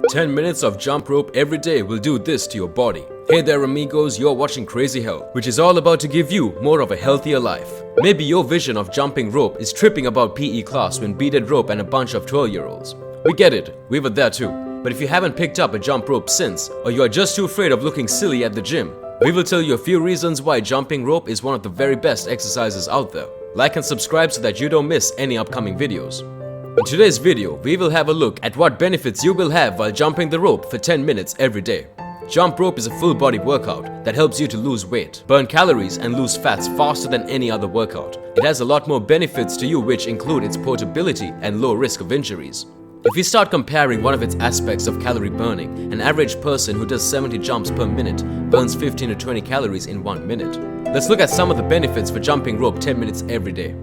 10 minutes of jump rope every day will do this to your body. Hey there amigos, you're watching Crazy Health, which is all about to give you more of a healthier life. Maybe your vision of jumping rope is tripping about PE class with beaded rope and a bunch of 12-year-olds. We get it, we were there too. But if you haven't picked up a jump rope since, or you are just too afraid of looking silly at the gym, we will tell you a few reasons why jumping rope is one of the very best exercises out there. Like and subscribe so that you don't miss any upcoming videos. In today's video, we will have a look at what benefits you will have while jumping the rope for 10 minutes every day. Jump rope is a full body workout that helps you to lose weight, burn calories and lose fats faster than any other workout. It has a lot more benefits to you, which include its portability and low risk of injuries. If we start comparing one of its aspects of calorie burning, an average person who does 70 jumps per minute burns 15 to 20 calories in 1 minute. Let's look at some of the benefits for jumping rope 10 minutes every day.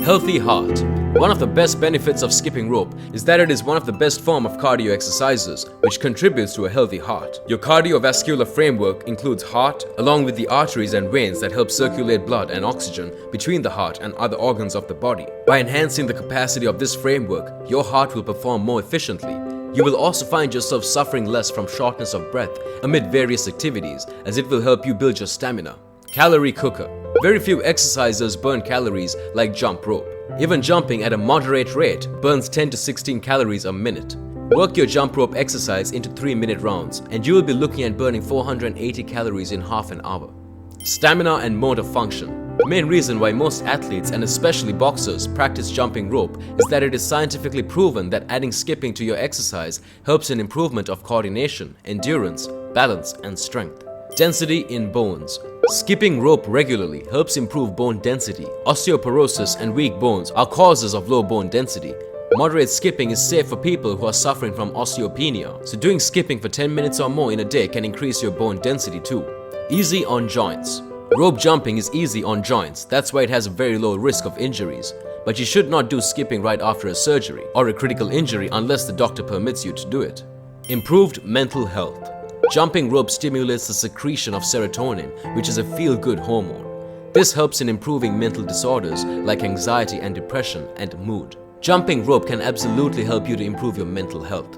Healthy heart. One of the best benefits of skipping rope is that it is one of the best form of cardio exercises, which contributes to a healthy heart. Your cardiovascular framework includes heart, along with the arteries and veins that help circulate blood and oxygen between the heart and other organs of the body. By enhancing the capacity of this framework, your heart will perform more efficiently. You will also find yourself suffering less from shortness of breath amid various activities, as it will help you build your stamina. Calorie cooker. Very few exercises burn calories like jump rope. Even jumping at a moderate rate burns 10 to 16 calories a minute. Work your jump rope exercise into 3-minute rounds and you will be looking at burning 480 calories in half an hour. Stamina and motor function. The main reason why most athletes and especially boxers practice jumping rope is that it is scientifically proven that adding skipping to your exercise helps in improvement of coordination, endurance, balance and strength. Density in bones. Skipping rope regularly helps improve bone density. Osteoporosis and weak bones are causes of low bone density. Moderate skipping is safe for people who are suffering from osteopenia, so doing skipping for 10 minutes or more in a day can increase your bone density too. Easy on joints. Rope jumping is easy on joints, that's why it has a very low risk of injuries. But you should not do skipping right after a surgery or a critical injury unless the doctor permits you to do it. Improved mental health. Jumping rope stimulates the secretion of serotonin, which is a feel-good hormone. This helps in improving mental disorders like anxiety and depression and mood. Jumping rope can absolutely help you to improve your mental health.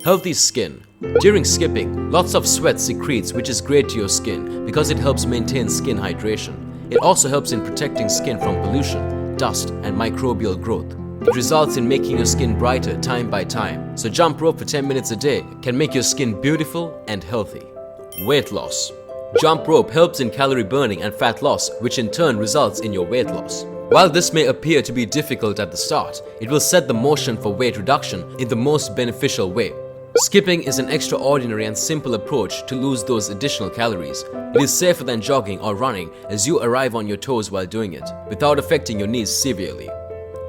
Healthy skin. During skipping, lots of sweat secretes, which is great to your skin because it helps maintain skin hydration. It also helps in protecting skin from pollution, dust, and microbial growth. It results in making your skin brighter time by time, so jump rope for 10 minutes a day can make your skin beautiful and healthy. Weight loss. Jump rope helps in calorie burning and fat loss, which in turn results in your weight loss. While this may appear to be difficult at the start, it will set the motion for weight reduction in the most beneficial way. Skipping is an extraordinary and simple approach to lose those additional calories. It is safer than jogging or running as you arrive on your toes while doing it, without affecting your knees severely.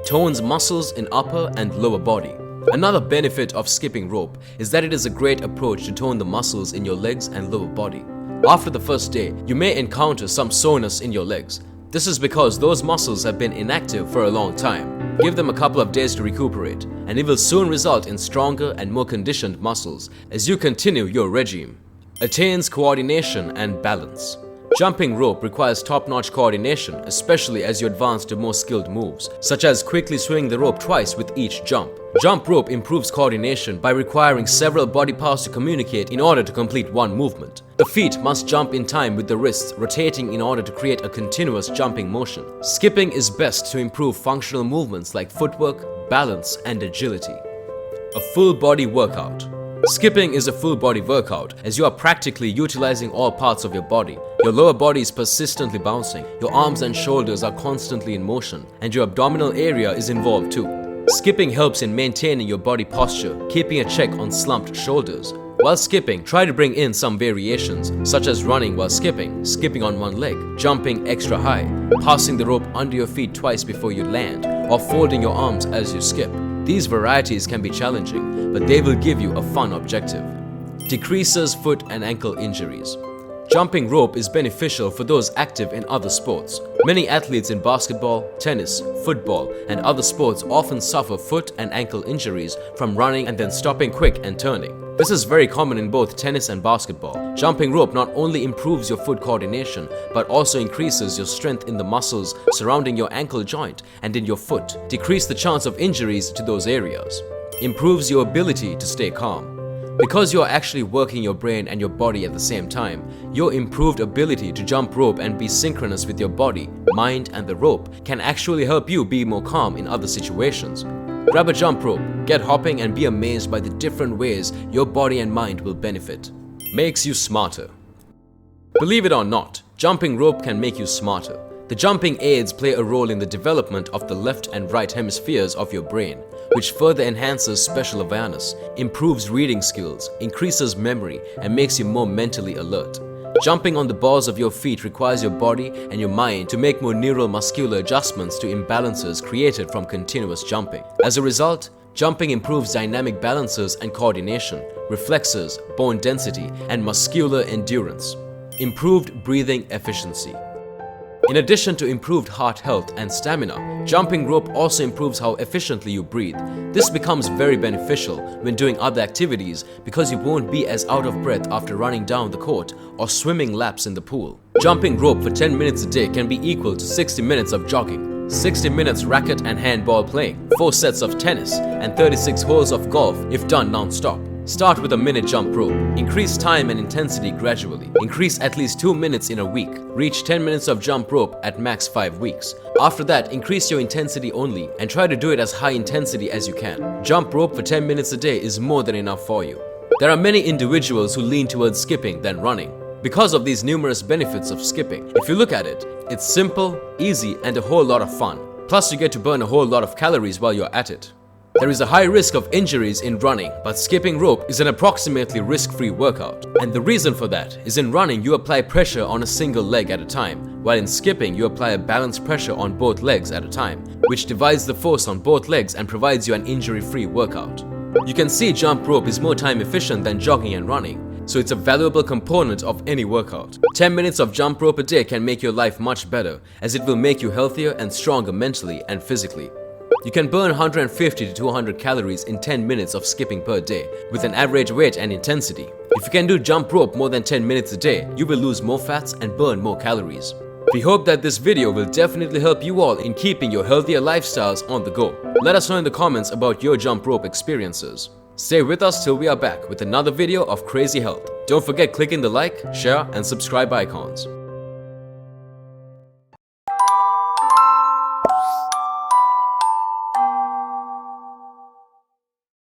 Tones muscles in upper and lower body. Another benefit of skipping rope is that it is a great approach to tone the muscles in your legs and lower body. After the first day, you may encounter some soreness in your legs. This is because those muscles have been inactive for a long time. Give them a couple of days to recuperate, and it will soon result in stronger and more conditioned muscles as you continue your regime. Attains coordination and balance. Jumping rope requires top-notch coordination, especially as you advance to more skilled moves, such as quickly swinging the rope twice with each jump. Jump rope improves coordination by requiring several body parts to communicate in order to complete one movement. The feet must jump in time with the wrists rotating in order to create a continuous jumping motion. Skipping is best to improve functional movements like footwork, balance, and agility. A full body workout. Skipping is a full body workout as you are practically utilizing all parts of your body. Your lower body is persistently bouncing, your arms and shoulders are constantly in motion, and your abdominal area is involved too. Skipping helps in maintaining your body posture, keeping a check on slumped shoulders. While skipping, try to bring in some variations, such as running while skipping, skipping on one leg, jumping extra high, passing the rope under your feet twice before you land, or folding your arms as you skip. These varieties can be challenging, but they will give you a fun objective. Decreases foot and ankle injuries. Jumping rope is beneficial for those active in other sports. Many athletes in basketball, tennis, football, and other sports often suffer foot and ankle injuries from running and then stopping quick and turning. This is very common in both tennis and basketball. Jumping rope not only improves your foot coordination, but also increases your strength in the muscles surrounding your ankle joint and in your foot, decrease the chance of injuries to those areas. Improves your ability to stay calm. Because you're actually working your brain and your body at the same time, your improved ability to jump rope and be synchronous with your body, mind, and the rope can actually help you be more calm in other situations. Grab a jump rope, get hopping, and be amazed by the different ways your body and mind will benefit. Makes you smarter. Believe it or not, jumping rope can make you smarter. The jumping aids play a role in the development of the left and right hemispheres of your brain, which further enhances spatial awareness, improves reading skills, increases memory, and makes you more mentally alert. Jumping on the balls of your feet requires your body and your mind to make more neuromuscular adjustments to imbalances created from continuous jumping. As a result, jumping improves dynamic balances and coordination, reflexes, bone density, and muscular endurance. Improved breathing efficiency. In addition to improved heart health and stamina, jumping rope also improves how efficiently you breathe. This becomes very beneficial when doing other activities because you won't be as out of breath after running down the court or swimming laps in the pool. Jumping rope for 10 minutes a day can be equal to 60 minutes of jogging, 60 minutes racket and handball playing, 4 sets of tennis, and 36 holes of golf if done non-stop. Start with a minute jump rope. Increase time and intensity gradually. Increase at least 2 minutes in a week. Reach 10 minutes of jump rope at max 5 weeks. After that, increase your intensity only and try to do it as high intensity as you can. Jump rope for 10 minutes a day is more than enough for you. There are many individuals who lean towards skipping than running because of these numerous benefits of skipping. If you look at it, it's simple, easy, and a whole lot of fun. Plus, you get to burn a whole lot of calories while you're at it. There is a high risk of injuries in running, but skipping rope is an approximately risk-free workout. And the reason for that is in running you apply pressure on a single leg at a time, while in skipping you apply a balanced pressure on both legs at a time, which divides the force on both legs and provides you an injury-free workout. You can see jump rope is more time efficient than jogging and running, so it's a valuable component of any workout. 10 minutes of jump rope a day can make your life much better, as it will make you healthier and stronger mentally and physically. You can burn 150 to 200 calories in 10 minutes of skipping per day, with an average weight and intensity. If you can do jump rope more than 10 minutes a day, you will lose more fats and burn more calories. We hope that this video will definitely help you all in keeping your healthier lifestyles on the go. Let us know in the comments about your jump rope experiences. Stay with us till we are back with another video of crazy health. Don't forget clicking the like, share, and subscribe icons.